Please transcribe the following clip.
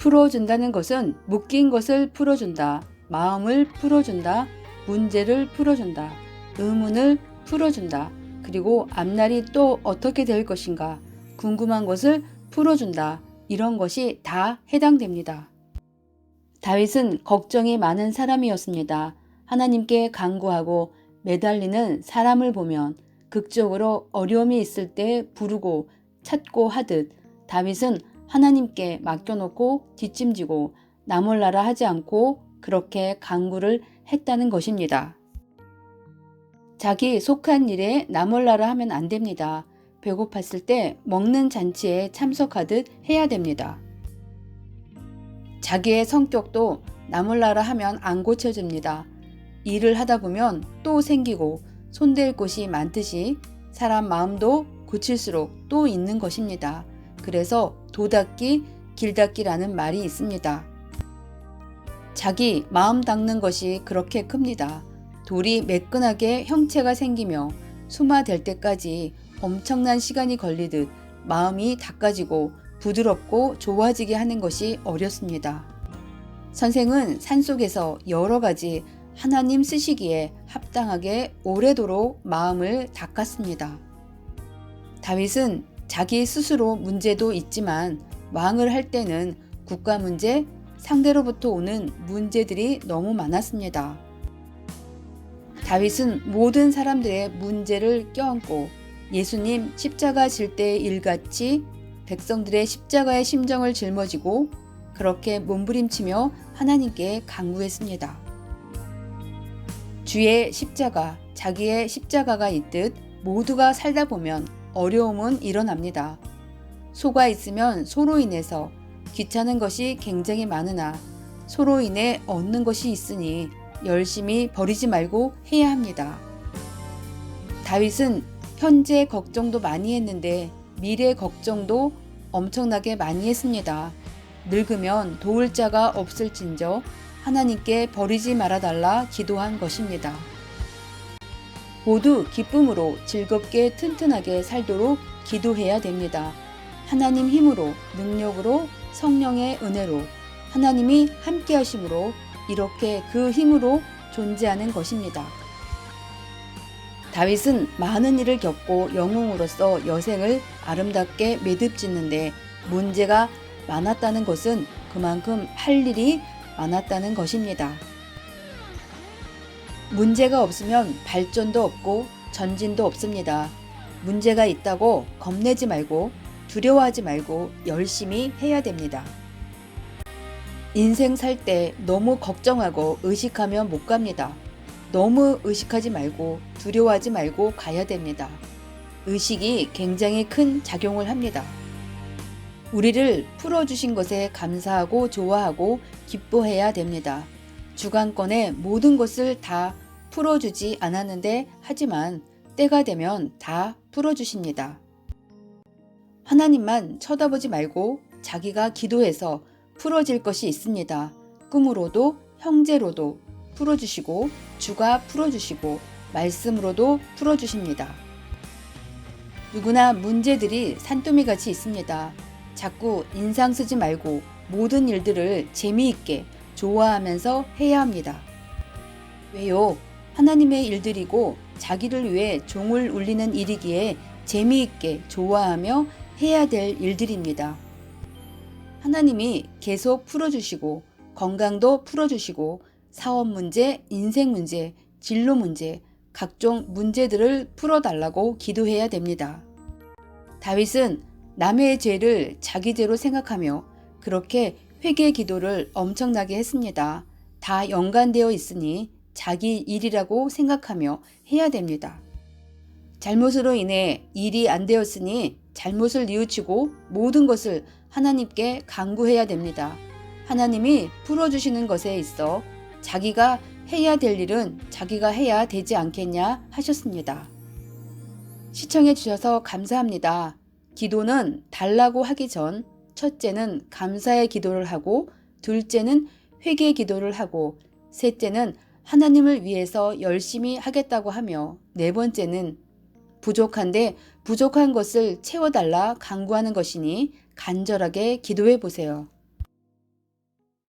풀어준다는 것은 묶인 것을 풀어준다, 마음을 풀어준다, 문제를 풀어준다, 의문을 풀어준다, 그리고 앞날이 또 어떻게 될 것인가 궁금한 것을 풀어준다. 이런 것이 다 해당됩니다. 다윗은 걱정이 많은 사람이었습니다. 하나님께 간구하고 매달리는 사람을 보면 극적으로 어려움이 있을 때 부르고 찾고 하듯 다윗은 하나님께 맡겨놓고 뒷짐지고 나몰라라 하지 않고 그렇게 간구를 했다는 것입니다. 자기 속한 일에 나몰라라 하면 안 됩니다. 배고팠을 때 먹는 잔치에 참석하듯 해야 됩니다. 자기의 성격도 나몰라라 하면 안 고쳐집니다. 일을 하다 보면 또 생기고 손댈 곳이 많듯이 사람 마음도 고칠수록 또 있는 것입니다. 그래서 도닦기, 길닦기라는 말이 있습니다. 자기 마음 닦는 것이 그렇게 큽니다. 돌이 매끈하게 형체가 생기며 수마될 때까지 엄청난 시간이 걸리듯 마음이 닦아지고 부드럽고 좋아지게 하는 것이 어렵습니다. 선생은 산속에서 여러 가지 하나님 쓰시기에 합당하게 오래도록 마음을 닦았습니다. 다윗은 자기 스스로 문제도 있지만 왕을 할 때는 국가 문제, 상대로부터 오는 문제들이 너무 많았습니다. 다윗은 모든 사람들의 문제를 껴안고 예수님 십자가 질 때의 일같이 백성들의 십자가의 심정을 짊어지고 그렇게 몸부림치며 하나님께 간구했습니다. 주의 십자가, 자기의 십자가가 있듯 모두가 살다 보면 어려움은 일어납니다. 소가 있으면 소로 인해서 귀찮은 것이 굉장히 많으나 소로 인해 얻는 것이 있으니 열심히 버리지 말고 해야 합니다. 다윗은 현재 걱정도 많이 했는데 미래 걱정도 엄청나게 많이 했습니다. 늙으면 도울 자가 없을진저 하나님께 버리지 말아달라 기도한 것입니다. 모두 기쁨으로 즐겁게 튼튼하게 살도록 기도해야 됩니다. 하나님 힘으로, 능력으로, 성령의 은혜로, 하나님이 함께 하심으로 이렇게 그 힘으로 존재하는 것입니다. 다윗은 많은 일을 겪고 영웅으로서 여생을 아름답게 매듭짓는데 문제가 많았다는 것은 그만큼 할 일이 많았다는 것입니다. 문제가 없으면 발전도 없고 전진도 없습니다. 문제가 있다고 겁내지 말고 두려워하지 말고 열심히 해야 됩니다. 인생 살 때 너무 걱정하고 의식하면 못 갑니다. 너무 의식하지 말고 두려워하지 말고 가야 됩니다. 의식이 굉장히 큰 작용을 합니다. 우리를 풀어주신 것에 감사하고 좋아하고 기뻐해야 됩니다. 주관권의 모든 것을 다 풀어주지 않았는데 하지만 때가 되면 다 풀어주십니다. 하나님만 쳐다보지 말고 자기가 기도해서 풀어질 것이 있습니다. 꿈으로도 형제로도 풀어주시고 주가 풀어주시고 말씀으로도 풀어주십니다. 누구나 문제들이 산더미같이 있습니다. 자꾸 인상 쓰지 말고 모든 일들을 재미있게 좋아하면서 해야 합니다. 왜요? 하나님의 일들이고 자기를 위해 종을 울리는 일이기에 재미있게 좋아하며 해야 될 일들입니다. 하나님이 계속 풀어주시고 건강도 풀어주시고 사업 문제, 인생 문제, 진로 문제, 각종 문제들을 풀어달라고 기도해야 됩니다. 다윗은 남의 죄를 자기 죄로 생각하며 그렇게 회개 기도를 엄청나게 했습니다. 다 연관되어 있으니 자기 일이라고 생각하며 해야 됩니다. 잘못으로 인해 일이 안 되었으니 잘못을 뉘우치고 모든 것을 하나님께 간구해야 됩니다. 하나님이 풀어주시는 것에 있어 자기가 해야 될 일은 자기가 해야 되지 않겠냐 하셨습니다. 시청해 주셔서 감사합니다. 기도는 달라고 하기 전 첫째는 감사의 기도를 하고 둘째는 회개 기도를 하고 셋째는 하나님을 위해서 열심히 하겠다고 하며 네 번째는 부족한데 부족한 것을 채워달라 간구하는 것이니 간절하게 기도해 보세요.